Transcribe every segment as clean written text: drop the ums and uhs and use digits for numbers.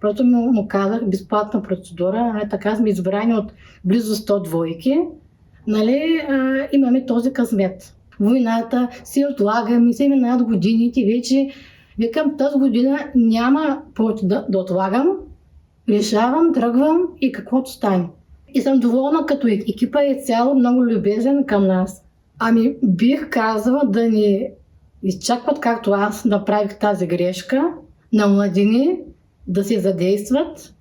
Просто му казах безплатна процедура, нали, така сме избрани от близо 100 двойки, нали, имаме този късмет. Войната, си отлагаме, се минават годините, вече викам, тази година няма повече да отлагам, решавам, тръгвам и каквото стане. И съм доволна, като екипа е цяло много любезен към нас. Ами бих казала да ни изчакват, както аз направих тази грешка, на младини, да се задействат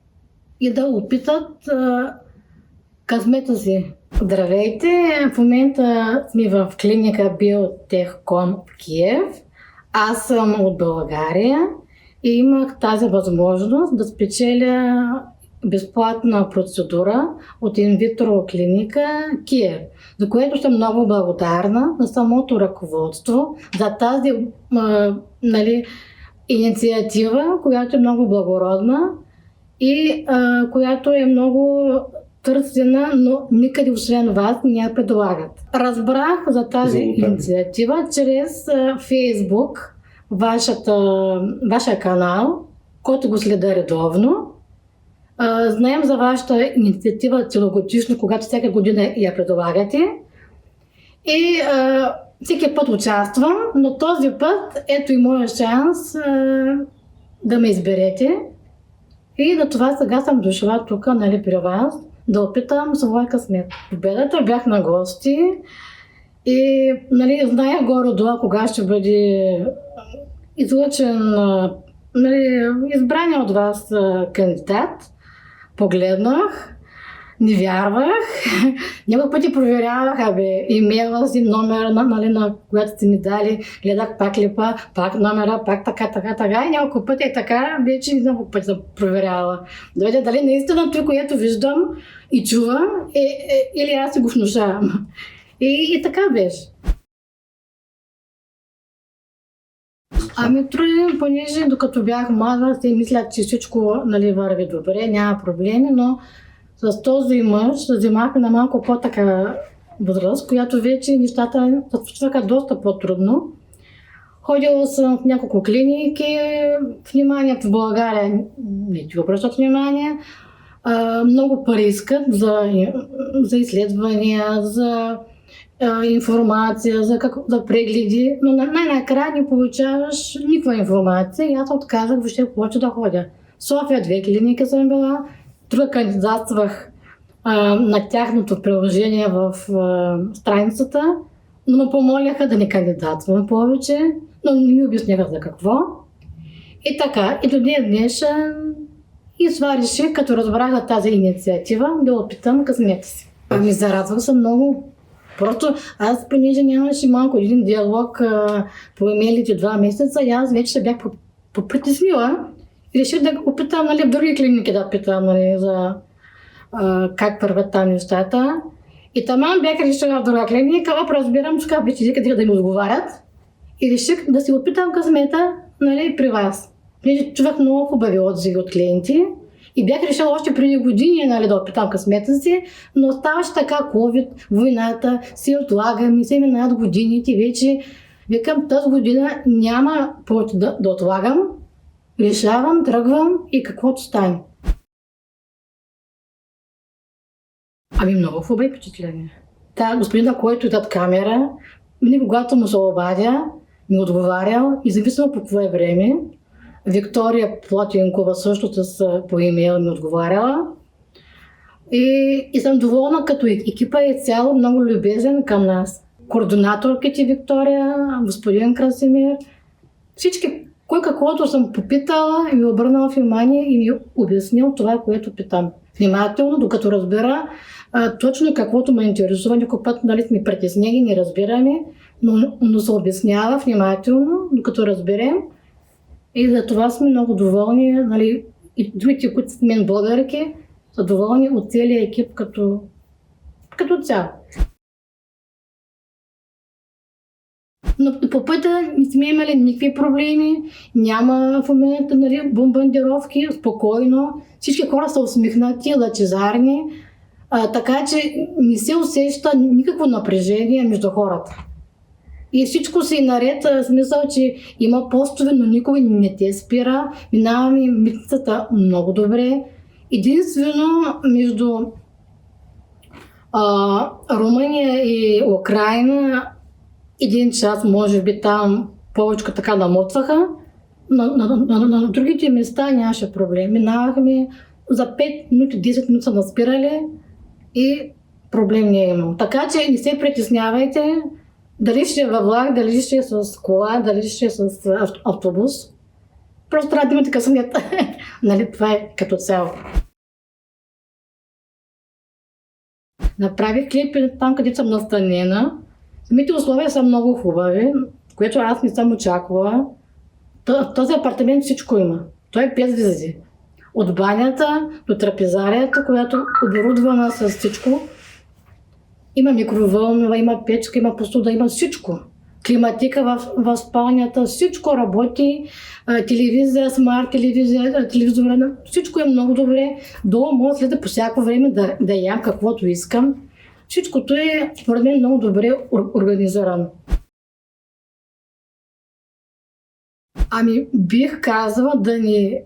и да опитат късмета си. Здравейте! В момента сме в клиника Биотехком в Киев. Аз съм от България и имах тази възможност да спечеля безплатна процедура от инвитро клиника Киев, за което съм много благодарна на самото ръководство за тази инициатива, която е много благородна и която е много търсена, но никъде освен вас не я предлагат. Разбрах за тази инициатива чрез Фейсбук, вашия канал, който го следа редовно. Знаем за вашата инициатива целогодишно, когато всяка година я предлагате. И всеки път участвам, но този път ето и моя шанс да ме изберете. И за това сега съм дошла тук, нали, при вас, да опитам своя късмет. Победата бях на гости и, нали, знаех горе-долу кога ще бъде излъчен, нали, избран от вас кандидат. Погледнах, не вярвах. Няколко пъти проверявах, имейла си, номера, нали, на която сте ми дали, гледах пак липа, пак номера, пак така и няколко пъти така, вече няколко пъти съм проверяла. Да видя дали наистина това, което виждам и чувам, или аз си го внушавам. И така беше. Ами трудно, понеже докато бях млада, си мисля, че всичко, нали, върви добре, няма проблеми, но с този мъж вземахме на малко по-така възраст, която вече нещата се случваха доста по-трудно. Ходила съм в няколко клиники, вниманието в България не ти обръщат внимание, много пари искат за изследвания, за информация, за прегледи, но най-накрая не получаваш никаква информация и аз отказах въобще повече да ходя. В София 2 клиники съм била, друга кандидатствах на тяхното приложение в страницата, но ме помоляха да не кандидатствам повече, но не ми обясняха за какво. И така, и до ден днешен и това реших, като разбрах за тази инициатива, да опитам късмета си. Ами зарадвах се много. Просто аз, понеже нямаше малко един диалог по имейлите 2 месеца, и аз вече се бях попритеснила и реших да опитам, нали, в други клиники да питам, нали, за как вървят там нещата. И таман бях решила в друга клиника, разбирам, че вече къде да ми отговарят. И реших да си опитам късмета, нали, при вас. Понеже чувах много хубави отзиви от клиенти. И бях решила още преди години, нали, да опитам късмета си, но ставаше така COVID, войната, си отлагаме, се минават годините, вече викам, тази година няма повече да отлагам, решавам, тръгвам и каквото стане. Ами много хубави впечатления. Господина, който е зад камера, когато му се обадя, ми отговарял и зависимо по кое време. Виктория Плотинкова също по имейл ми отговаряла. И съм доволна, като екипа е цяло много любезен към нас. Координаторките Виктория, господин Красимир, всички, кой каквото съм попитала, ми обърнал внимание и ми обяснил това, което питам. Внимателно, докато разбира точно каквото ме интересува. Някой път, нали, сме притеснени, не разбираме, но се обяснява внимателно, докато разберем. И за това сме много доволни, нали, и другите, които са мен българки, са доволни от целия екип като цяло. Но по пътя не сме имали никакви проблеми, няма в момента, нали, бомбардировки, спокойно. Всички хора са усмихнати, лъчезарни, така че не се усеща никакво напрежение между хората. И всичко си наред, в смисъл, че има постове, но никой не те спира. Минаваме митницата много добре. Единствено между Румъния и Украйна 1 час, може би там повече така намотваха. На другите места нямаше проблем. Минавахме за 5 минути, 10 минути са наспирали и проблем не е имал. Така че не се притеснявайте, дали ще е във влак, дали ще е с кола, дали ще е с автобус. Просто трябва да имате късмет. Нали, това е като цяло. Направих клипи там, където съм настанена. Самите условия са много хубави, което аз не съм очаквала. Този апартамент всичко има. Той е 5 звезди. От банята до трапезарията, която е оборудвана с всичко. Има микровълнова, има печка, има посуда, има всичко. Климатика в спалнята, всичко работи. Телевизия, смарт телевизия, телевизора, всичко е много добре. Долу мога след по всяко време да ям каквото искам. Всичкото е, според мен, много добре организирано. Ами бих казала да ни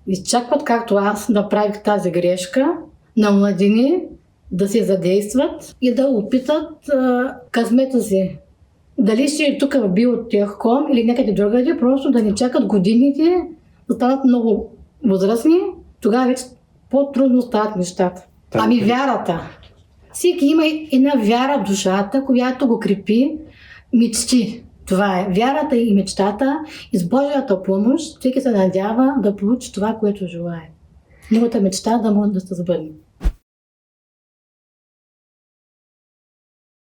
изчакват, както аз направих тази грешка, на младини, да се задействат и да опитат късмета си. Дали ще е тук в Биотехком или някъде другаде, просто да не чакат годините, да станат много възрастни, тогава вече по-трудно стават нещата. Ами вярата. Всеки има една вяра в душата, която го крепи, мечти. Това е вярата и мечтата, и с Божията помощ всеки се надява да получи това, което желае. Неговата мечта да може да се сбъдне.